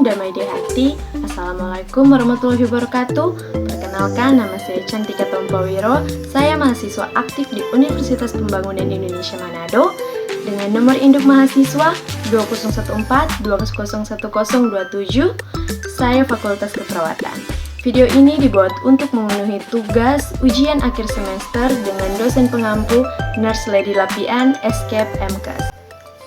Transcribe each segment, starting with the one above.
damai di hati. Assalamualaikum warahmatullahi wabarakatuh. Perkenalkan, nama saya Cantika Tompawiro. Saya mahasiswa aktif di Universitas Pembangunan Indonesia Manado dengan nomor induk mahasiswa 2014-2010-1027. Saya Fakultas Keperawatan. Video ini dibuat untuk memenuhi tugas ujian akhir semester dengan dosen pengampu Nurse Lady Lapian, Escape MKes.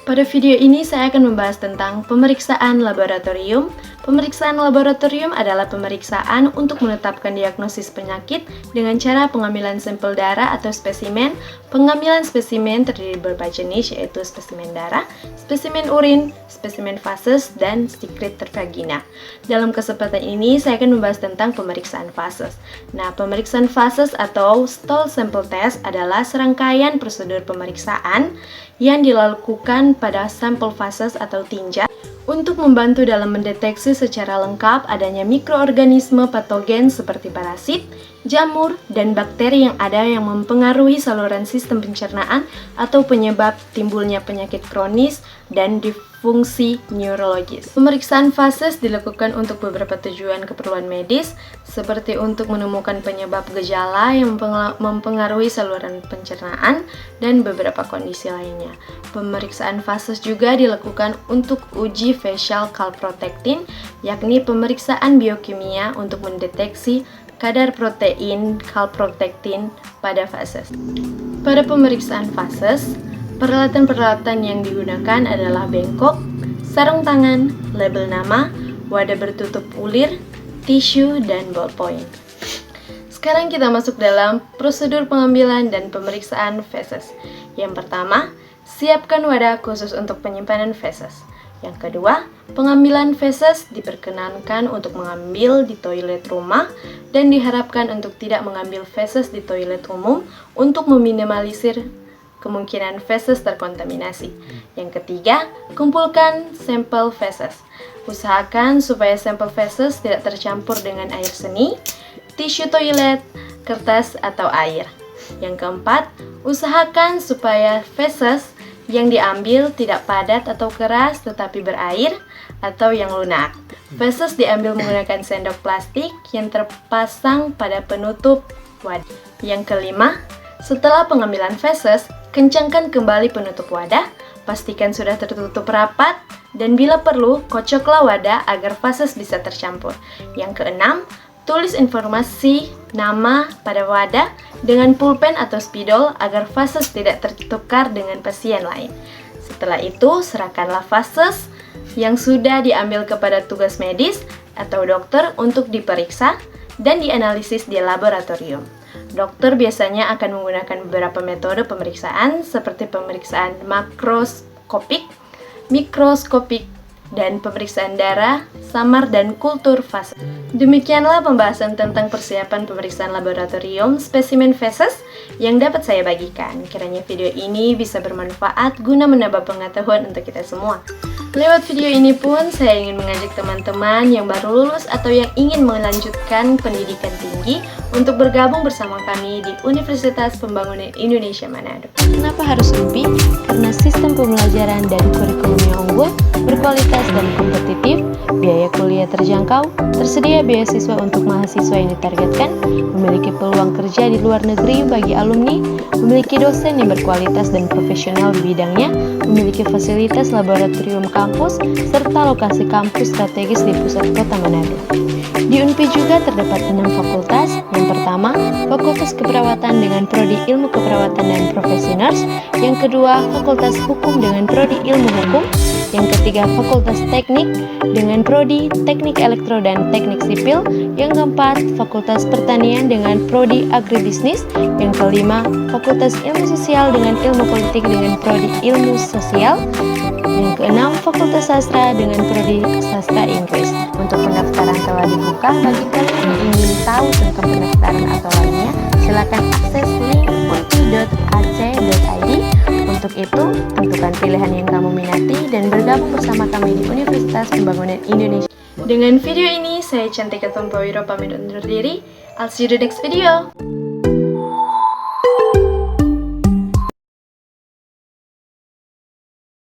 Pada video ini saya akan membahas tentang pemeriksaan laboratorium. Pemeriksaan laboratorium adalah pemeriksaan untuk menetapkan diagnosis penyakit dengan cara pengambilan sampel darah atau spesimen. Pengambilan spesimen terdiri beberapa jenis, yaitu spesimen darah, spesimen urin, spesimen fases, dan sekreter vagina. Dalam kesempatan ini saya akan membahas tentang pemeriksaan fases. Nah, pemeriksaan fases atau stool sample test adalah serangkaian prosedur pemeriksaan yang dilakukan pada sampel fases atau tinja untuk membantu dalam mendeteksi secara lengkap adanya mikroorganisme patogen seperti parasit, jamur, dan bakteri yang ada yang mempengaruhi saluran sistem pencernaan atau penyebab timbulnya penyakit kronis dan disfungsi neurologis. Pemeriksaan fases dilakukan untuk beberapa tujuan keperluan medis, seperti untuk menemukan penyebab gejala yang mempengaruhi saluran pencernaan dan beberapa kondisi lainnya. Pemeriksaan fases juga dilakukan untuk uji facial calprotectin, yakni pemeriksaan biokimia untuk mendeteksi kadar protein calprotectin pada fases. Pada pemeriksaan fases, peralatan-peralatan yang digunakan adalah bengkok, sarung tangan, label nama, wadah bertutup ulir, tisu, dan ballpoint. Sekarang kita masuk dalam prosedur pengambilan dan pemeriksaan fases. Yang pertama, siapkan wadah khusus untuk penyimpanan fases. Yang kedua, pengambilan fases diperkenankan untuk mengambil di toilet rumah dan diharapkan untuk tidak mengambil fases di toilet umum untuk meminimalisir kemungkinan fases terkontaminasi. Yang ketiga, kumpulkan sampel fases. Usahakan supaya sampel fases tidak tercampur dengan air seni, tisu toilet, kertas, atau air. Yang keempat, usahakan supaya fases yang diambil tidak padat atau keras tetapi berair atau yang lunak. Fases diambil menggunakan sendok plastik yang terpasang pada penutup wadah. Yang kelima, setelah pengambilan fases, kencangkan kembali penutup wadah, pastikan sudah tertutup rapat, dan bila perlu, kocoklah wadah agar fases bisa tercampur. Yang keenam, tulis informasi nama pada wadah dengan pulpen atau spidol agar fases tidak tertukar dengan pasien lain. Setelah itu, serahkanlah fases yang sudah diambil kepada tugas medis atau dokter untuk diperiksa dan dianalisis di laboratorium. Dokter biasanya akan menggunakan beberapa metode pemeriksaan seperti pemeriksaan makroskopik, mikroskopik, dan pemeriksaan darah, samar, dan kultur fases. Demikianlah pembahasan tentang persiapan pemeriksaan laboratorium spesimen fases yang dapat saya bagikan. Kiranya video ini bisa bermanfaat guna menambah pengetahuan untuk kita semua. Lewat video ini pun saya ingin mengajak teman-teman yang baru lulus atau yang ingin melanjutkan pendidikan tinggi untuk bergabung bersama kami di Universitas Pembangunan Indonesia Manado. Kenapa harus UPI? Karena sistem pembelajaran dan kurikulumnya unggul, berkualitas dan kompetitif, biaya kuliah terjangkau, tersedia beasiswa untuk mahasiswa yang ditargetkan, memiliki peluang kerja di luar negeri bagi alumni, memiliki dosen yang berkualitas dan profesional di bidangnya, memiliki fasilitas laboratorium kampus, serta lokasi kampus strategis di pusat kota Manado. Di UNPI juga terdapat 6 fakultas. Yang pertama, Fakultas Keperawatan dengan Prodi Ilmu Keperawatan dan Profesi Nurse. Yang kedua, Fakultas Hukum dengan Prodi Ilmu Hukum. Yang ketiga, Fakultas Teknik dengan Prodi Teknik Elektro dan Teknik Sipil. Yang keempat, Fakultas Pertanian dengan Prodi Agribisnis. Yang kelima, Fakultas Ilmu Sosial dengan Ilmu Politik dengan Prodi Ilmu Sosial. Yang keenam, Fakultas Sastra dengan Prodi Sastra Inggris. Untuk pendaftaran telah dibuka. Bagi kalian yang ingin tahu tentang pendaftaran atau lainnya, silakan akses link unpi.ac.id. Untuk itu, tentukan pilihan yang kamu minati dan bergabung bersama kami di Universitas Pembangunan Indonesia. Dengan video ini, saya Cantika Tompawiro pamit undur diri. I'll see you the next video.